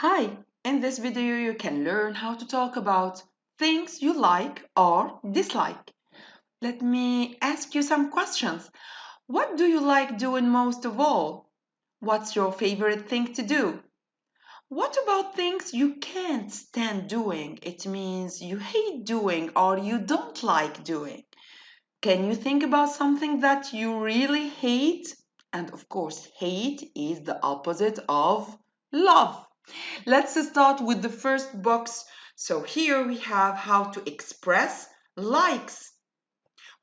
Hi, in this video you can learn how to talk about things you like or dislike. Let me ask you some questions. What do you like doing most of all? What's your favorite thing to do? What about things you can't stand doing? It means you hate doing or you don't like doing. Can you think about something that you really hate? And of course, hate is the opposite of love. Let's start with the first box. So here we have how to express likes.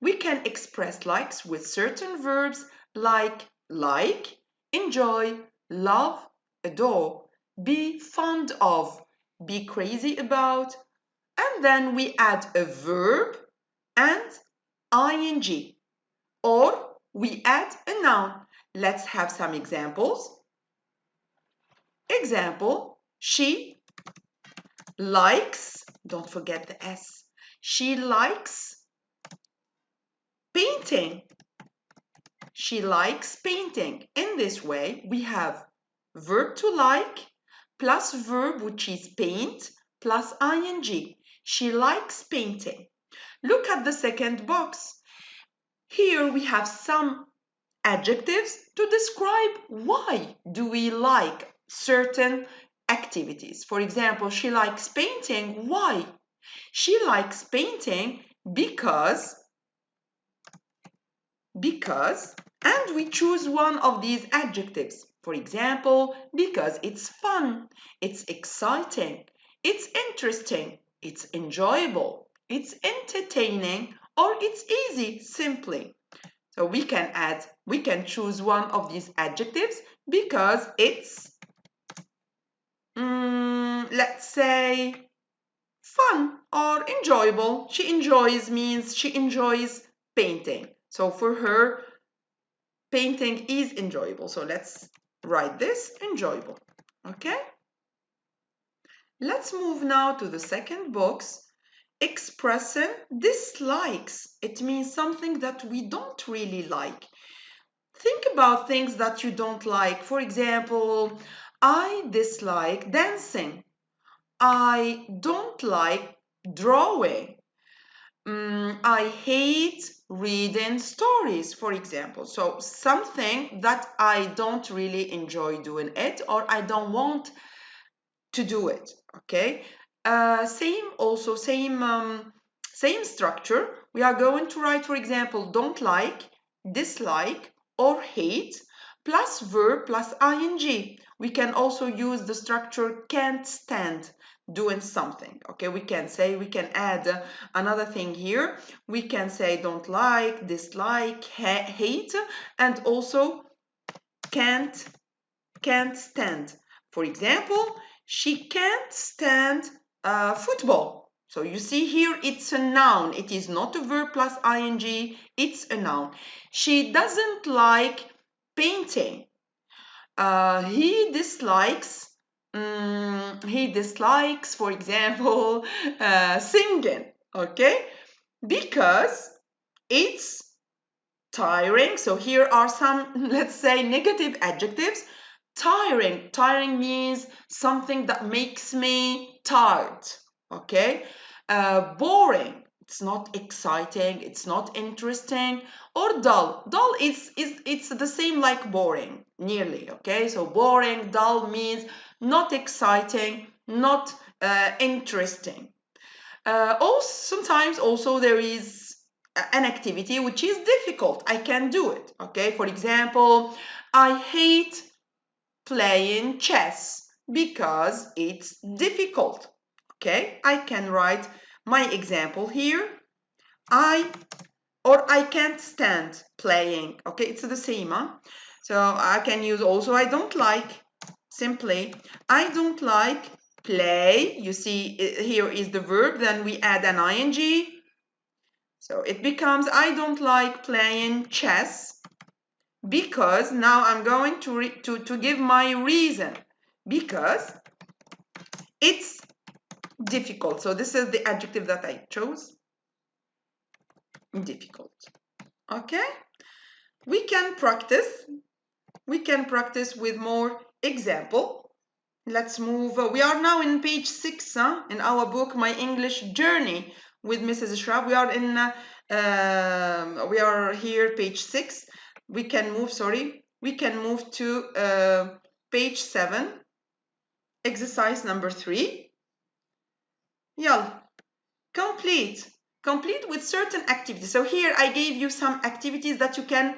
We can express likes with certain verbs like, enjoy, love, adore, be fond of, be crazy about, and then we add a verb and ing, or we add a noun. Let's have some examples. Example, she likes, don't forget the S. She likes painting. She likes painting. In this way, we have verb to like plus verb, which is paint, plus ing. She likes painting. Look at the second box. Here we have some adjectives to describe why do we like certain activities. For example, she likes painting. Why? She likes painting because, and we choose one of these adjectives. For example, because it's fun, it's exciting, it's interesting, it's enjoyable, it's entertaining, or it's easy, simply. So we can choose one of these adjectives because it's, let's say, fun or enjoyable. She enjoys means she enjoys painting. So for her, painting is enjoyable. So let's write this, enjoyable. Okay? Let's move now to the second box. Expressing dislikes. It means something that we don't really like. Think about things that you don't like. For example, I dislike dancing. I don't like drawing. I hate reading stories, for example. So something that I don't really enjoy doing it, or I don't want to do it. Okay. Same structure. We are going to write, for example, don't like, dislike, or hate, plus verb plus ing. We can also use the structure can't stand doing something. Okay, we can add another thing here. We can say don't like, dislike, hate, and also can't stand. For example, she can't stand football. So you see here, it's a noun. It is not a verb plus ing. It's a noun. She doesn't like painting. He dislikes, for example, singing. Okay, because it's tiring. So here are some, let's say, negative adjectives. Tiring. Tiring means something that makes me tired. Okay. Boring. It's not exciting. It's not interesting. Or dull. Dull it's the same like boring, nearly. Okay. So boring, dull means not exciting, not interesting. Sometimes also there is an activity which is difficult. I can do it. Okay. For example, I hate playing chess because it's difficult. Okay, I can write my example here. I can't stand playing. Okay, it's the same, huh? So I can use also I don't like, simply I don't like play. You see here is the verb, then we add an ing. So it becomes I don't like playing chess because, now I'm going to give my reason, because it's difficult. So this is the adjective that I chose, difficult. Okay, we can practice with more example. Let's move. We are now in page 6 in our book, My English Journey with Mrs. Shrab. We are here, page 6. We can move, we can move to page 7, exercise number 3. Yalla. Complete with certain activities. So here I gave you some activities that you can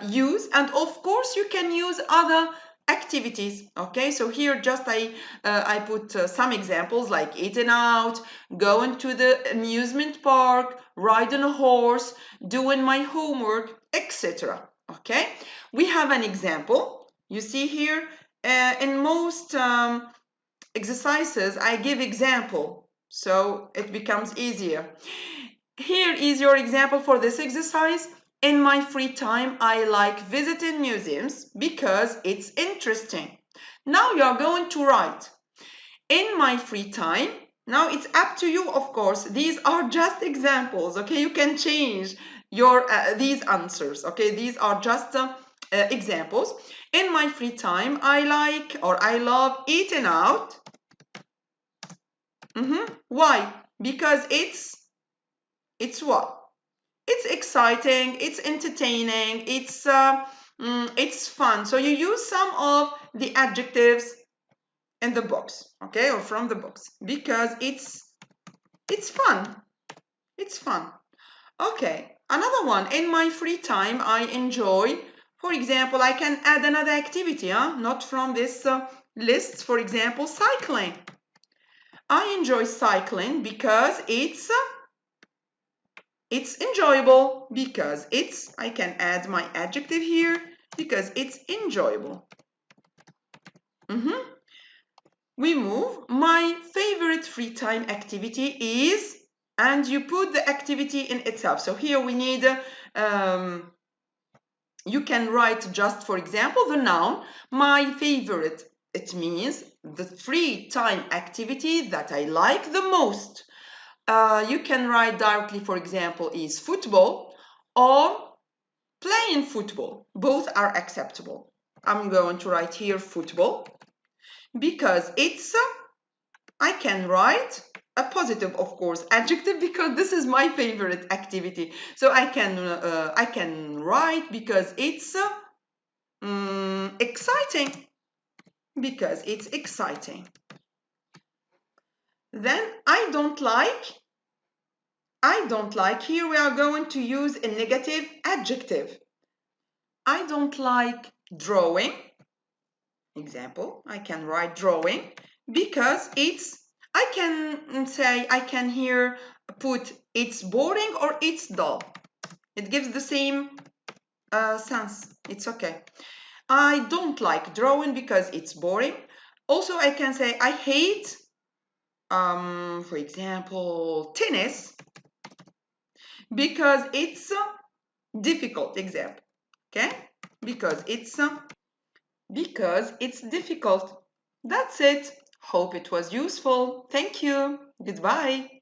use, and of course you can use other activities. Okay, so here just I put some examples like eating out, going to the amusement park, riding a horse, doing my homework, etc. Okay, we have an example. You see here in most exercises I give example, so it becomes easier. Here is your example for this exercise. In my free time, I like visiting museums because it's interesting. Now you are going to write, in my free time. Now it's up to you, of course. These are just examples, okay? You can change your these answers, okay? These are just examples. In my free time, I like or I love eating out. Why? Because it's what? It's exciting, it's entertaining, it's fun. So you use some of the adjectives in the box, okay, or from the box, because it's fun. It's fun. Okay, another one. In my free time, I enjoy. For example, I can add another activity, not from this list. For example, cycling. I enjoy cycling because it's enjoyable, because I can add my adjective here, because it's enjoyable. We move. My favorite free time activity is, and you put the activity in itself. So here we need, you can write just, for example, the noun, my favorite. It means the free time activity that I like the most. You can write directly, for example, is football or playing football. Both are acceptable. I'm going to write here football because I can write a positive, of course, adjective because this is my favorite activity. So I can write because it's exciting. Because it's exciting. Then I don't like, here we are going to use a negative adjective. I don't like drawing. Example, I can write drawing because I can here put it's boring or it's dull. It gives the same sense. It's okay. I don't like drawing because it's boring. Also, I can say I hate, for example, tennis because it's difficult. Example, okay? Because it's difficult. That's it. Hope it was useful. Thank you. Goodbye.